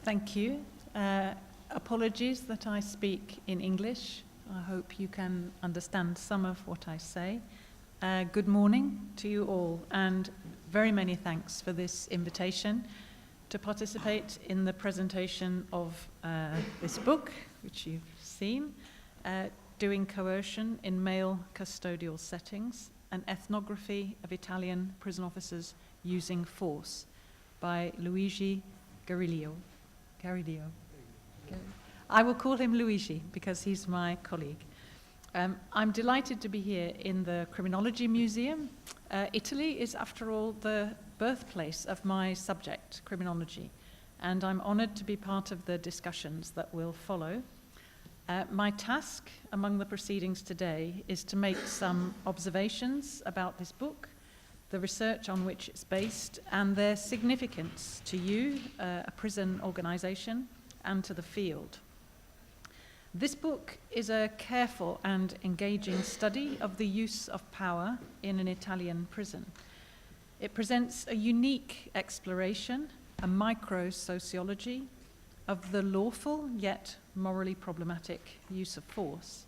Thank you. Apologies that I speak in English. I hope you can understand some of what I say. Good morning to you all, and very many thanks for this invitation to participate in the presentation of this book, which you've seen, Doing Coercion in Male Custodial Settings, an ethnography of Italian prison officers using force, by Luigi Gariglio. I will call him Luigi because he's my colleague. I'm delighted to be here in the Criminology Museum. Italy is, after all, the birthplace of my subject, criminology, and I'm honored to be part of the discussions that will follow. My task among the proceedings today is to make some observations about this book, the research on which it's based, and their significance to you, a prison organization, and to the field. This book is a careful and engaging study of the use of power in an Italian prison. It presents a unique exploration, a micro-sociology, of the lawful yet morally problematic use of force.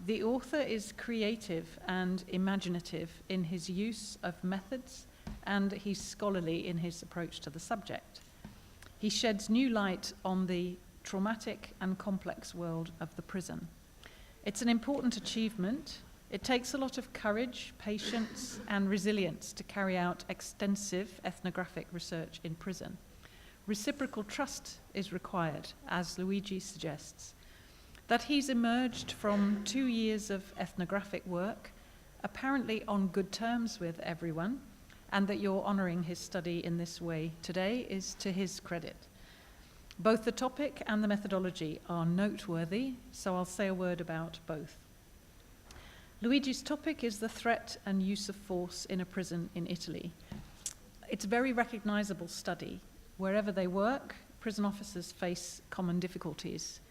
The author is creative and imaginative in his use of methods, and he's scholarly in his approach to the subject. He sheds new light on the traumatic and complex world of the prison. It's an important achievement. It takes a lot of courage, patience, and resilience to carry out extensive ethnographic research in prison. Reciprocal trust is required, as Luigi suggests. That he's emerged from 2 years of ethnographic work, apparently on good terms with everyone, and that you're honoring his study in this way today is to his credit. Both the topic and the methodology are noteworthy, so I'll say a word about both. Luigi's topic is the threat and use of force in a prison in Italy. It's a very recognizable study. Wherever they work, prison officers face common difficulties.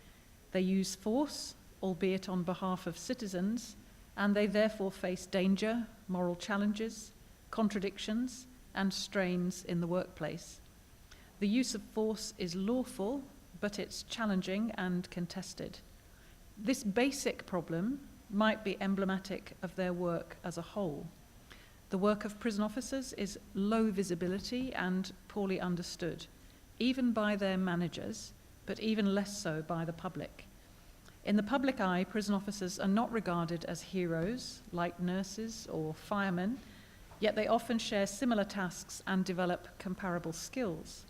They use force, albeit on behalf of citizens, and they therefore face danger, moral challenges, contradictions, and strains in the workplace. The use of force is lawful, but it's challenging and contested. This basic problem might be emblematic of their work as a whole. The work of prison officers is low visibility and poorly understood, even by their managers, but even less so by the public. In the public eye, prison officers are not regarded as heroes, like nurses or firemen, yet they often share similar tasks and develop comparable skills.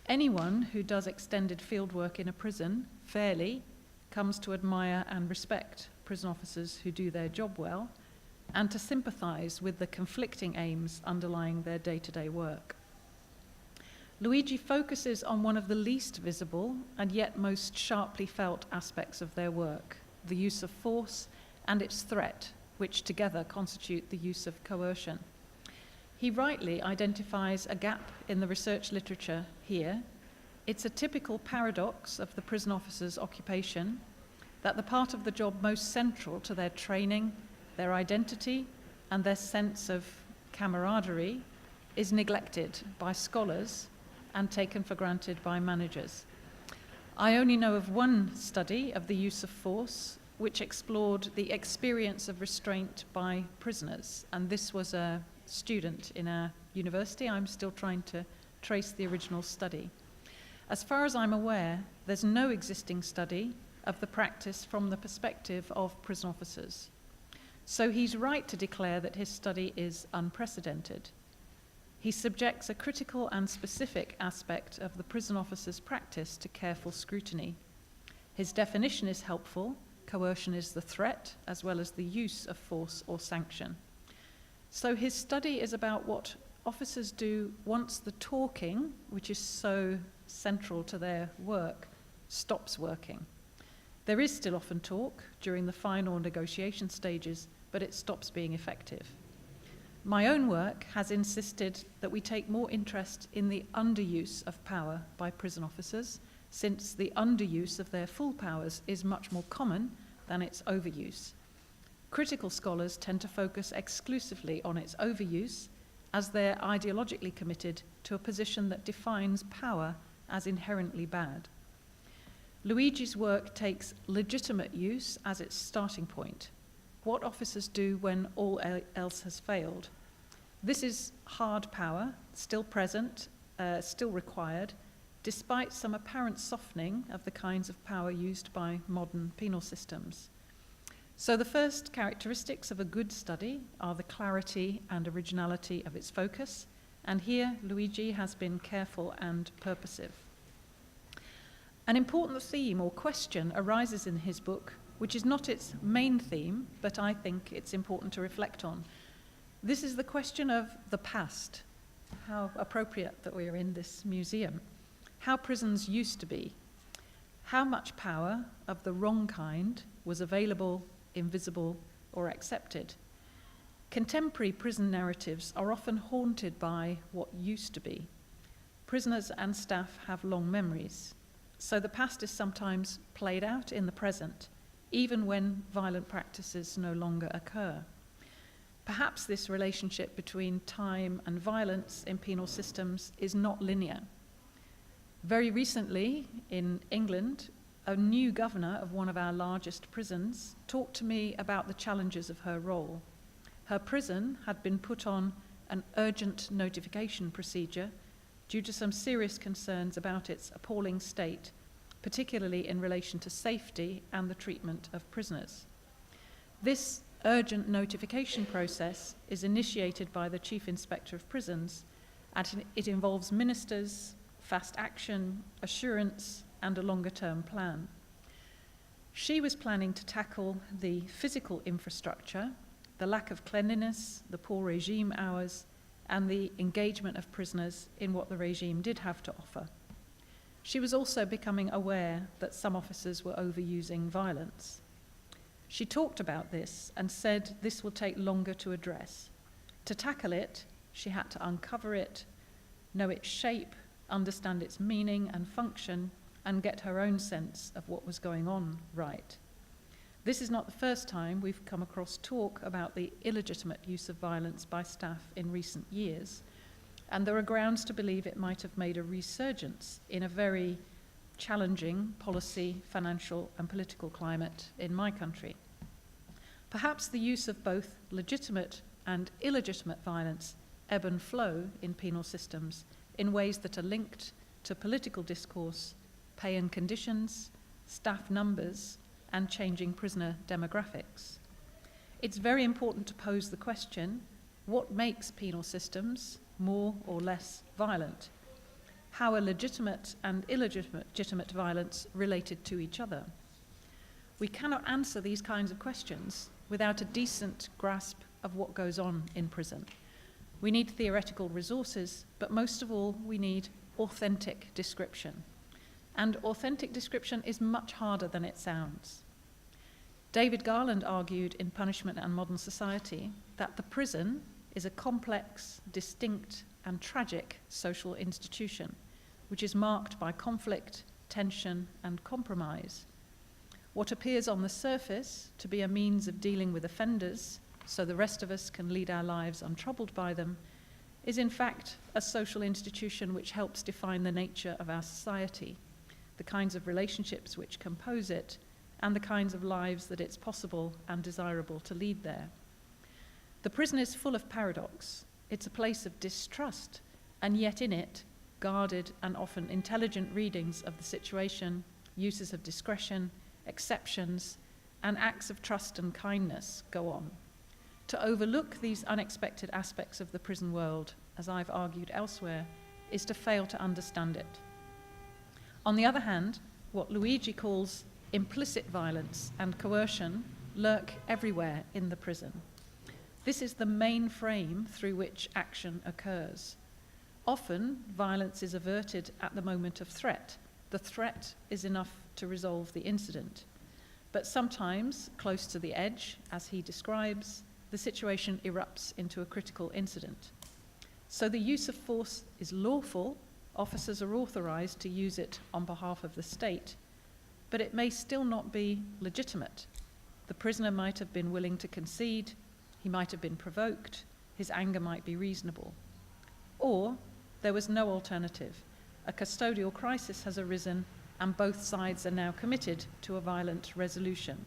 Anyone who does extended fieldwork in a prison fairly comes to admire and respect prison officers who do their job well, and to sympathize with the conflicting aims underlying their day-to-day work. Luigi focuses on one of the least visible and yet most sharply felt aspects of their work, the use of force and its threat, which together constitute the use of coercion. He rightly identifies a gap in the research literature here. It's a typical paradox of the prison officer's occupation that the part of the job most central to their training, their identity, and their sense of camaraderie is neglected by scholars and taken for granted by managers. I only know of one study of the use of force which explored the experience of restraint by prisoners, and this was a student in a university. I'm still trying to trace the original study. As far as I'm aware, there's no existing study of the practice from the perspective of prison officers. So he's right to declare that his study is unprecedented. He subjects a critical and specific aspect of the prison officer's practice to careful scrutiny. His definition is helpful. Coercion is the threat, as well as the use of force or sanction. So his study is about what officers do once the talking, which is so central to their work, stops working. There is still often talk during the final negotiation stages, but it stops being effective. My own work has insisted that we take more interest in the underuse of power by prison officers, since the underuse of their full powers is much more common than its overuse. Critical scholars tend to focus exclusively on its overuse, as they're ideologically committed to a position that defines power as inherently bad. Luigi's work takes legitimate use as its starting point. What officers do when all else has failed. This is hard power, still present, still required, despite some apparent softening of the kinds of power used by modern penal systems. So the first characteristics of a good study are the clarity and originality of its focus, and here Luigi has been careful and purposive. An important theme or question arises in his book, which is not its main theme, but I think it's important to reflect on. This is the question of the past. How appropriate that we are in this museum. How prisons used to be. How much power of the wrong kind was available, invisible, or accepted. Contemporary prison narratives are often haunted by what used to be. Prisoners and staff have long memories, so the past is sometimes played out in the present, even when violent practices no longer occur. Perhaps this relationship between time and violence in penal systems is not linear. Very recently, in England, a new governor of one of our largest prisons talked to me about the challenges of her role. Her prison had been put on an urgent notification procedure due to some serious concerns about its appalling state, particularly in relation to safety and the treatment of prisoners. This urgent notification process is initiated by the Chief Inspector of Prisons, and it involves ministers, fast action, assurance, and a longer-term plan. She was planning to tackle the physical infrastructure, the lack of cleanliness, the poor regime hours, and the engagement of prisoners in what the regime did have to offer. She was also becoming aware that some officers were overusing violence. She talked about this and said this will take longer to address. To tackle it, she had to uncover it, know its shape, understand its meaning and function, and get her own sense of what was going on right. This is not the first time we've come across talk about the illegitimate use of violence by staff in recent years, and there are grounds to believe it might have made a resurgence in a very challenging policy, financial, and political climate in my country. Perhaps the use of both legitimate and illegitimate violence ebb and flow in penal systems in ways that are linked to political discourse, pay and conditions, staff numbers, and changing prisoner demographics. It's very important to pose the question, what makes penal systems more or less violent? How are legitimate and illegitimate violence related to each other? We cannot answer these kinds of questions without a decent grasp of what goes on in prison. We need theoretical resources, but most of all, we need authentic description. And authentic description is much harder than it sounds. David Garland argued in Punishment and Modern Society that the prison is a complex, distinct, and tragic social institution, which is marked by conflict, tension, and compromise. What appears on the surface to be a means of dealing with offenders so the rest of us can lead our lives untroubled by them is in fact a social institution which helps define the nature of our society, the kinds of relationships which compose it, and the kinds of lives that it's possible and desirable to lead there. The prison is full of paradox. It's a place of distrust, and yet in it, guarded and often intelligent readings of the situation, uses of discretion, exceptions, and acts of trust and kindness go on. To overlook these unexpected aspects of the prison world, as I've argued elsewhere, is to fail to understand it. On the other hand, what Luigi calls implicit violence and coercion lurk everywhere in the prison. This is the main frame through which action occurs. Often, violence is averted at the moment of threat. The threat is enough to resolve the incident. But sometimes, close to the edge, as he describes, the situation erupts into a critical incident. So the use of force is lawful. Officers are authorized to use it on behalf of the state, but it may still not be legitimate. The prisoner might have been willing to concede, he might have been provoked, his anger might be reasonable. Or there was no alternative. a custodial crisis has arisen and both sides are now committed to a violent resolution.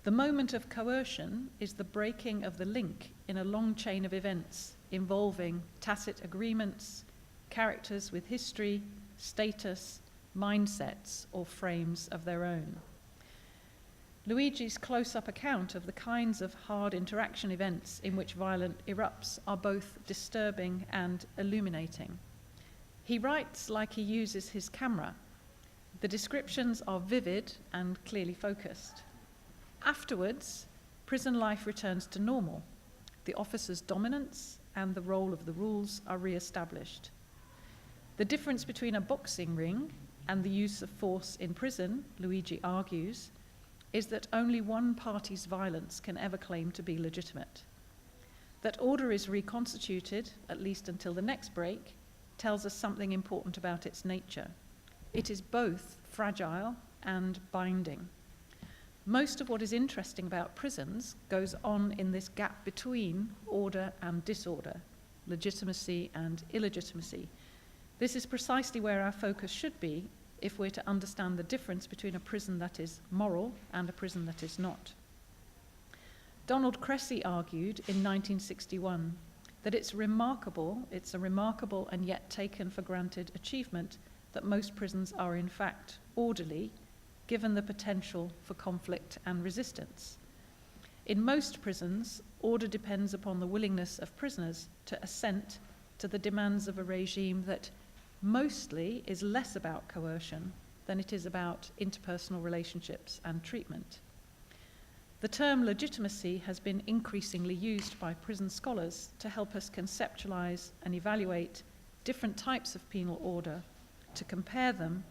The moment of coercion is the breaking of the link in a long chain of events involving tacit agreements, characters with history, status, mindsets, or frames of their own. Luigi's close-up account of the kinds of hard interaction events in which violence erupts are both disturbing and illuminating. He writes like he uses his camera. The descriptions are vivid and clearly focused. Afterwards, prison life returns to normal. The officer's dominance and the role of the rules are re-established. The difference between a boxing ring and the use of force in prison, Luigi argues, is that only one party's violence can ever claim to be legitimate. That order is reconstituted, at least until the next break, tells us something important about its nature. It is both fragile and binding. Most of what is interesting about prisons goes on in this gap between order and disorder, legitimacy and illegitimacy. This is precisely where our focus should be if we're to understand the difference between a prison that is moral and a prison that is not. Donald Cressy argued in 1961 that it's a remarkable and yet taken for granted achievement that most prisons are in fact orderly, given the potential for conflict and resistance. In most prisons, order depends upon the willingness of prisoners to assent to the demands of a regime that mostly is less about coercion than it is about interpersonal relationships and treatment. The term legitimacy has been increasingly used by prison scholars to help us conceptualize and evaluate different types of penal order, to compare them,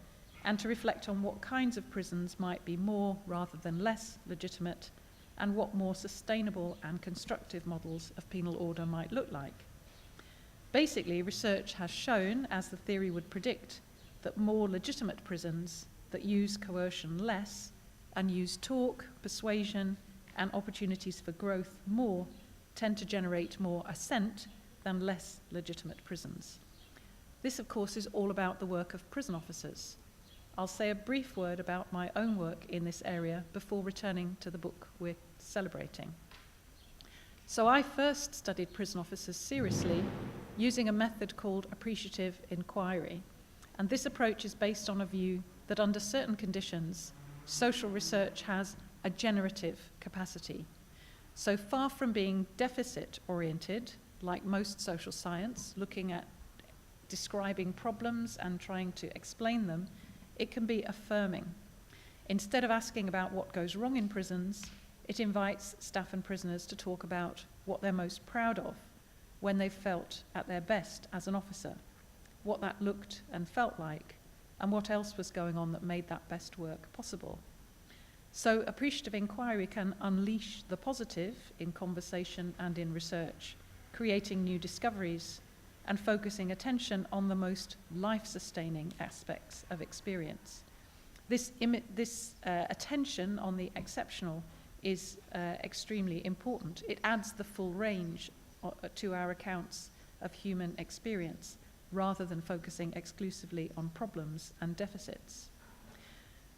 and to reflect on what kinds of prisons might be more rather than less legitimate, and what more sustainable and constructive models of penal order might look like. Basically, research has shown, as the theory would predict, that more legitimate prisons that use coercion less and use talk, persuasion, and opportunities for growth more tend to generate more assent than less legitimate prisons. This, of course, is all about the work of prison officers. I'll say a brief word about my own work in this area before returning to the book we're celebrating. So I first studied prison officers seriously using a method called appreciative inquiry. And this approach is based on a view that under certain conditions, social research has a generative capacity. So far from being deficit-oriented, like most social science, looking at describing problems and trying to explain them, it can be affirming. Instead of asking about what goes wrong in prisons, it invites staff and prisoners to talk about what they're most proud of when they felt at their best as an officer, what that looked and felt like, and what else was going on that made that best work possible. So appreciative inquiry can unleash the positive in conversation and in research, creating new discoveries and focusing attention on the most life-sustaining aspects of experience. This attention on the exceptional is extremely important. It adds the full range to our accounts of human experience, rather than focusing exclusively on problems and deficits.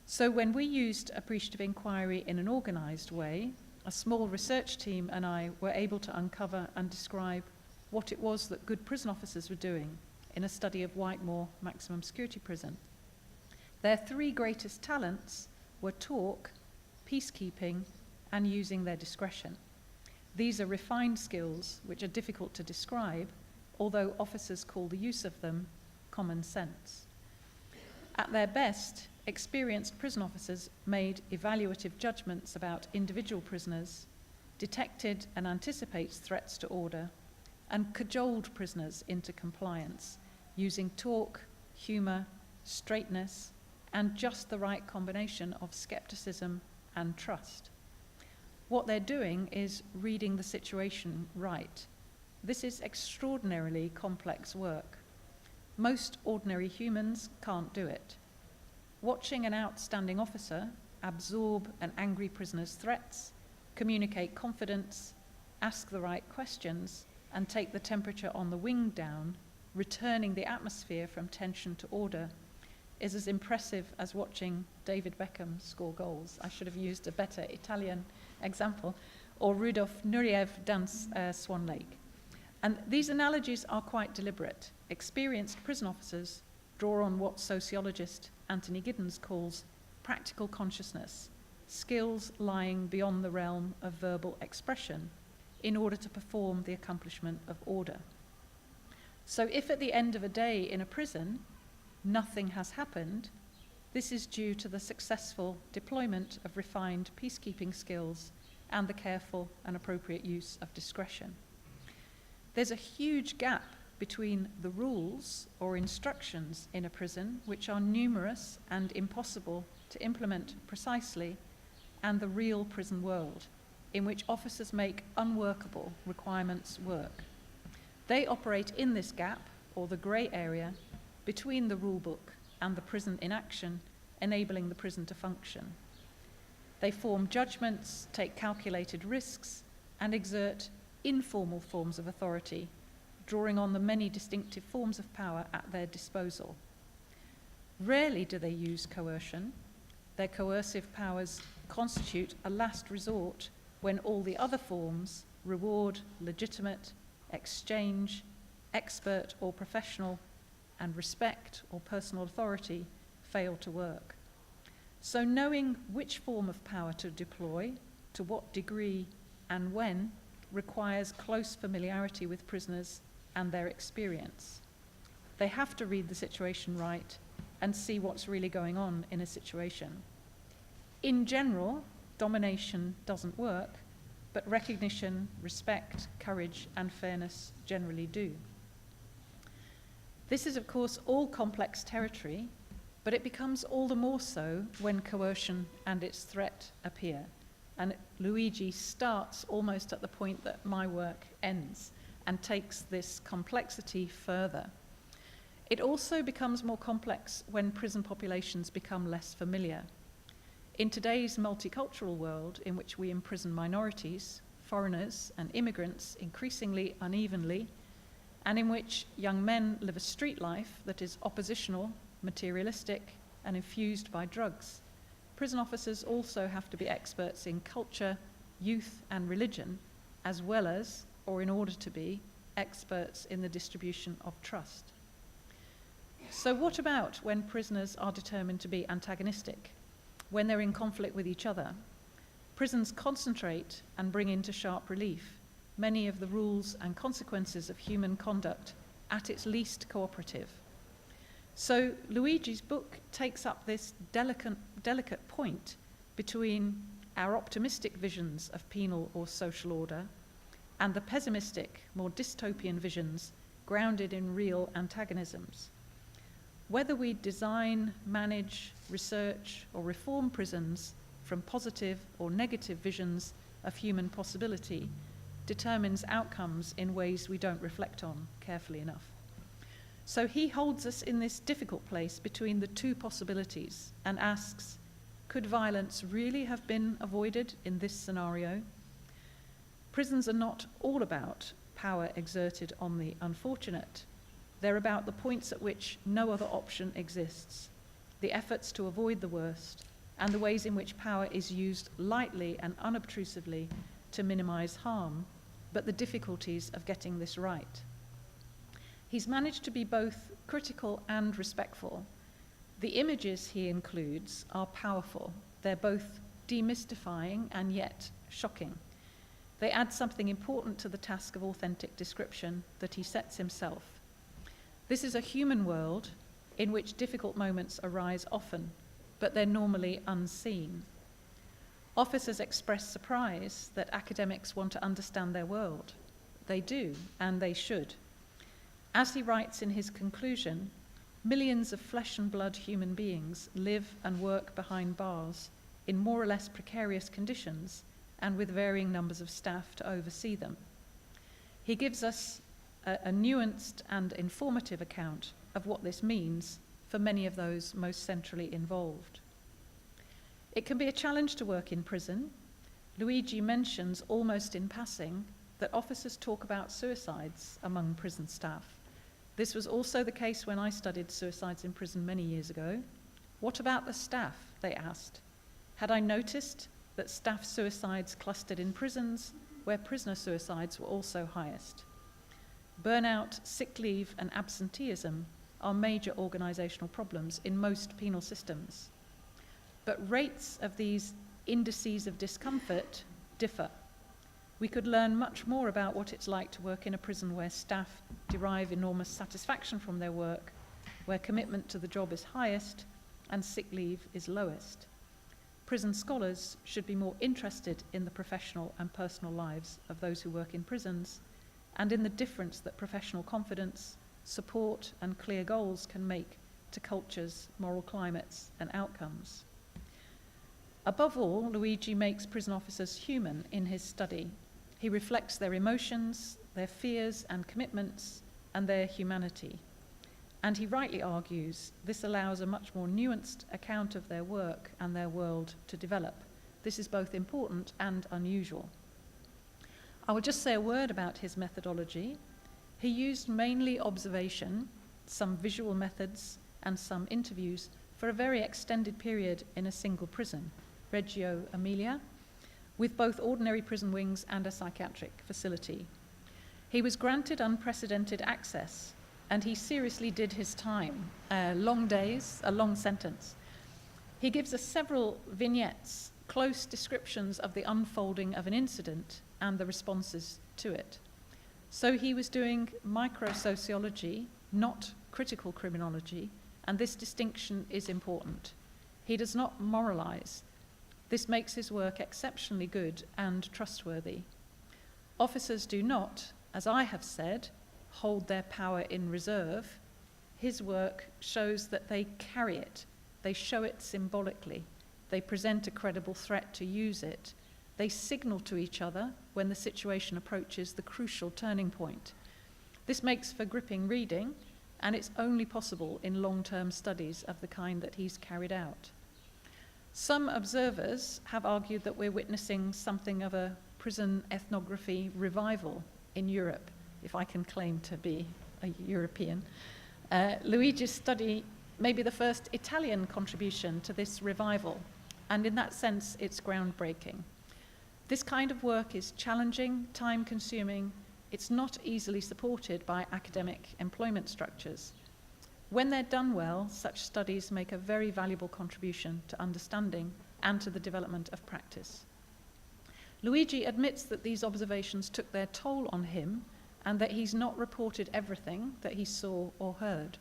So when we used appreciative inquiry in an organized way, a small research team and I were able to uncover and describe what it was that good prison officers were doing in a study of Whitemoor Maximum Security Prison. Their three greatest talents were talk, peacekeeping, and using their discretion. These are refined skills which are difficult to describe, although officers call the use of them common sense. At their best, experienced prison officers made evaluative judgments about individual prisoners, detected and anticipated threats to order, and cajoled prisoners into compliance using talk, humor, straightness, and just the right combination of skepticism and trust. What they're doing is reading the situation right. This is extraordinarily complex work. Most ordinary humans can't do it. Watching an outstanding officer absorb an angry prisoner's threats, communicate confidence, ask the right questions, and take the temperature on the wing down returning the atmosphere from tension to order, is as impressive as watching David Beckham score goals. I should have used a better Italian example, or Rudolf Nureyev dance Swan Lake. And these analogies are quite deliberate. Experienced prison officers draw on what sociologist Anthony Giddens calls practical consciousness, skills lying beyond the realm of verbal expression in order to perform the accomplishment of order. So if at the end of a day in a prison, nothing has happened, this is due to the successful deployment of refined peacekeeping skills and the careful and appropriate use of discretion. There's a huge gap between the rules or instructions in a prison, which are numerous and impossible to implement precisely, and the real prison world, in which officers make unworkable requirements work. They operate in this gap, or the grey area, between the rule book and the prison in action, enabling the prison to function. They form judgments, take calculated risks, and exert informal forms of authority, drawing on the many distinctive forms of power at their disposal. Rarely do they use coercion. Their coercive powers constitute a last resort when all the other forms, reward, legitimate, exchange, expert or professional, and respect or personal authority, fail to work. So knowing which form of power to deploy, to what degree and when, requires close familiarity with prisoners and their experience. They have to read the situation right and see what's really going on in a situation. In general, domination doesn't work, but recognition, respect, courage, and fairness generally do. This is, of course, all complex territory, but it becomes all the more so when coercion and its threat appear. And Luigi starts almost at the point that my work ends and takes this complexity further. It also becomes more complex when prison populations become less familiar. In today's multicultural world, in which we imprison minorities, foreigners, and immigrants increasingly unevenly, and in which young men live a street life that is oppositional, materialistic, and infused by drugs, prison officers also have to be experts in culture, youth, and religion, as well as, or in order to be, experts in the distribution of trust. So what about when prisoners are determined to be antagonistic, when they're in conflict with each other? Prisons concentrate and bring into sharp relief many of the rules and consequences of human conduct at its least cooperative. So Luigi's book takes up this delicate point between our optimistic visions of penal or social order and the pessimistic, more dystopian visions grounded in real antagonisms. Whether we design, manage, research, or reform prisons from positive or negative visions of human possibility determines outcomes in ways we don't reflect on carefully enough. So he holds us in this difficult place between the two possibilities and asks, could violence really have been avoided in this scenario? Prisons are not all about power exerted on the unfortunate. They're about the points at which no other option exists, the efforts to avoid the worst, and the ways in which power is used lightly and unobtrusively to minimize harm, but the difficulties of getting this right. He's managed to be both critical and respectful. The images he includes are powerful. They're both demystifying and yet shocking. They add something important to the task of authentic description that he sets himself. This is a human world in which difficult moments arise often, but they're normally unseen. Officers express surprise that academics want to understand their world. They do, and they should. As he writes in his conclusion, millions of flesh and blood human beings live and work behind bars in more or less precarious conditions and with varying numbers of staff to oversee them. He gives us a nuanced and informative account of what this means for many of those most centrally involved. It can be a challenge to work in prison. Luigi mentions almost in passing that officers talk about suicides among prison staff. This was also the case when I studied suicides in prison many years ago. What about the staff, they asked. Had I noticed that staff suicides clustered in prisons where prisoner suicides were also highest? Burnout, sick leave, and absenteeism are major organisational problems in most penal systems. But rates of these indices of discomfort differ. We could learn much more about what it's like to work in a prison where staff derive enormous satisfaction from their work, where commitment to the job is highest and sick leave is lowest. Prison scholars should be more interested in the professional and personal lives of those who work in prisons and in the difference that professional confidence, support, and clear goals can make to cultures, moral climates, and outcomes. Above all, Luigi makes prison officers human in his study. He reflects their emotions, their fears and commitments, and their humanity. And he rightly argues this allows a much more nuanced account of their work and their world to develop. This is both important and unusual. I will just say a word about his methodology. He used mainly observation, some visual methods, and some interviews for a very extended period in a single prison, Reggio Emilia, with both ordinary prison wings and a psychiatric facility. He was granted unprecedented access, and he seriously did his time. Long days, a long sentence. He gives us several vignettes, close descriptions of the unfolding of an incident and the responses to it. So he was doing microsociology, not critical criminology, and this distinction is important. He does not moralize. This makes his work exceptionally good and trustworthy. Officers do not, as I have said, hold their power in reserve. His work shows that they carry it. They show it symbolically. They present a credible threat to use it. They signal to each other when the situation approaches the crucial turning point. This makes for gripping reading, and it's only possible in long-term studies of the kind that he's carried out. Some observers have argued that we're witnessing something of a prison ethnography revival in Europe, if I can claim to be a European. Luigi's study may be the first Italian contribution to this revival, and in that sense, it's groundbreaking. This kind of work is challenging, time-consuming. It's not easily supported by academic employment structures. When they're done well, such studies make a very valuable contribution to understanding and to the development of practice. Luigi admits that these observations took their toll on him and that he's not reported everything that he saw or heard.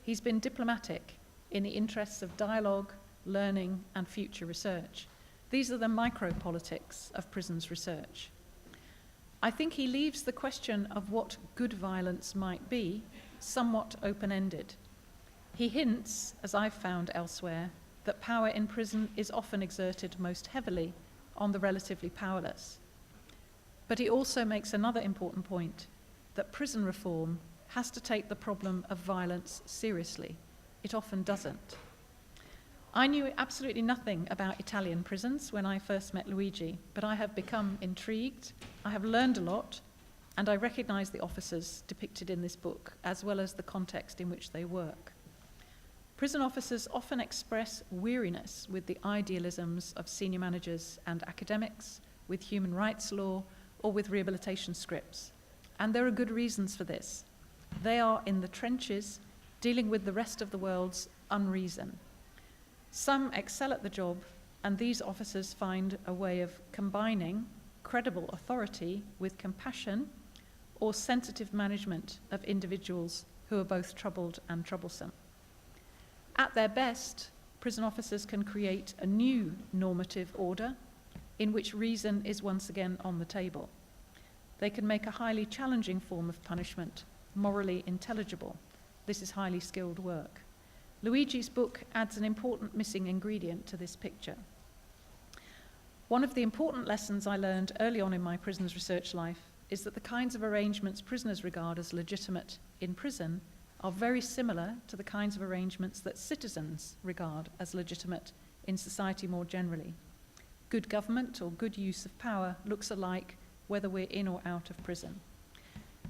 He's been diplomatic in the interests of dialogue, learning, and future research. These are the micropolitics of prisons research. I think he leaves the question of what good violence might be somewhat open-ended. He hints, as I've found elsewhere, that power in prison is often exerted most heavily on the relatively powerless. But he also makes another important point, that prison reform has to take the problem of violence seriously. It often doesn't. I knew absolutely nothing about Italian prisons when I first met Luigi, but I have become intrigued, I have learned a lot, and I recognize the officers depicted in this book, as well as the context in which they work. Prison officers often express weariness with the idealisms of senior managers and academics, with human rights law, or with rehabilitation scripts. And there are good reasons for this. They are in the trenches, dealing with the rest of the world's unreason. Some excel at the job, and these officers find a way of combining credible authority with compassion or sensitive management of individuals who are both troubled and troublesome. At their best, prison officers can create a new normative order in which reason is once again on the table. They can make a highly challenging form of punishment morally intelligible. This is highly skilled work. Luigi's book adds an important missing ingredient to this picture. One of the important lessons I learned early on in my prisoners research life is that the kinds of arrangements prisoners regard as legitimate in prison are very similar to the kinds of arrangements that citizens regard as legitimate in society more generally. Good government or good use of power looks alike whether we're in or out of prison.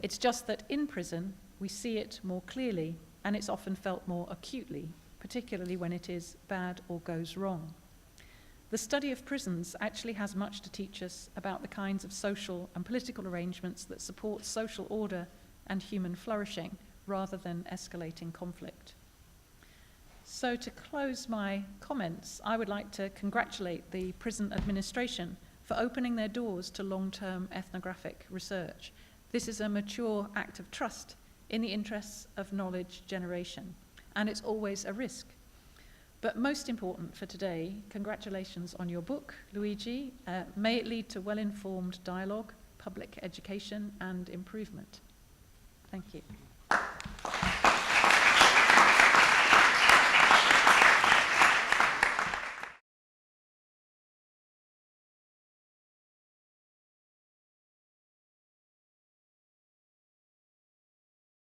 It's just that in prison, we see it more clearly, and it's often felt more acutely, particularly when it is bad or goes wrong. The study of prisons actually has much to teach us about the kinds of social and political arrangements that support social order and human flourishing, rather than escalating conflict. So to close my comments, I would like to congratulate the prison administration for opening their doors to long-term ethnographic research. This is a mature act of trust in the interests of knowledge generation, and it's always a risk. But most important for today, congratulations on your book, Luigi. May it lead to well-informed dialogue, public education, and improvement. Thank you.